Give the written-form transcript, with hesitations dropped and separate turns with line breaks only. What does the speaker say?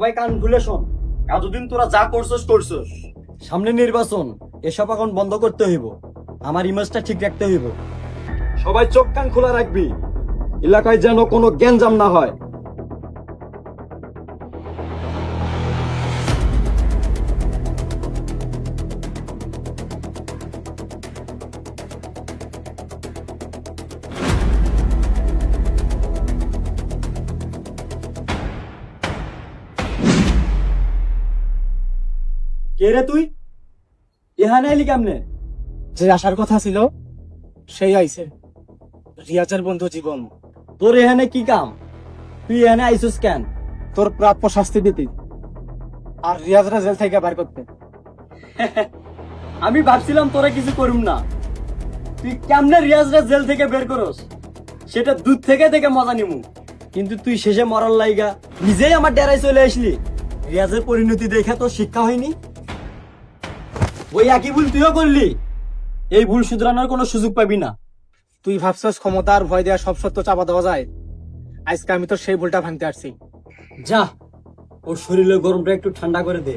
সবাই কান খুলে শোন, এতদিন তোরা যা করছস করছস, সামনে নির্বাচন, এসব এখন বন্ধ করতে হইব। আমার ইমেজটা ঠিক রাখতে হইব। সবাই চোখ কান খোলা রাখবি, এলাকায় যেন কোনো গ্যাঞ্জাম না হয়। কে রে তুই? এখানে এলি কেমনে?
যে আসার কথা ছিল সেই আইছে, রিয়াজের বন্ধু জীবন।
তোর এখানে কি কাম? তুই এখানে আইসুস কেন?
তোর প্রাপ্য শাস্তি দিতে আর রিয়াজরা জেল থেকে বের করতে।
আমি ভাবছিলাম তোরা কিছু করুম না। তুই কেমনে রিয়াজরা জেল থেকে বের করস সেটা দূর থেকে দেখে মজা নিমু, কিন্তু তুই শেষে মরার লাইগা নিজেই আমার ডেরায় চলে আসলি। রিয়াজের পরিণতি দেখে তোর শিক্ষা হয়নি? ওই একই ভুল তুইও করলি। এই ভুল শুধরানোর কোনো সুযোগ পাবি না।
তুই ভাবছস ক্ষমতার ভয় দেওয়া সব সত্য চাপা দেওয়া যায়? আজকে আমি তো সেই ভুলটা ভাঙতে আসছি।
যা, ওর শরীরের গরমটা একটু ঠান্ডা করে দে।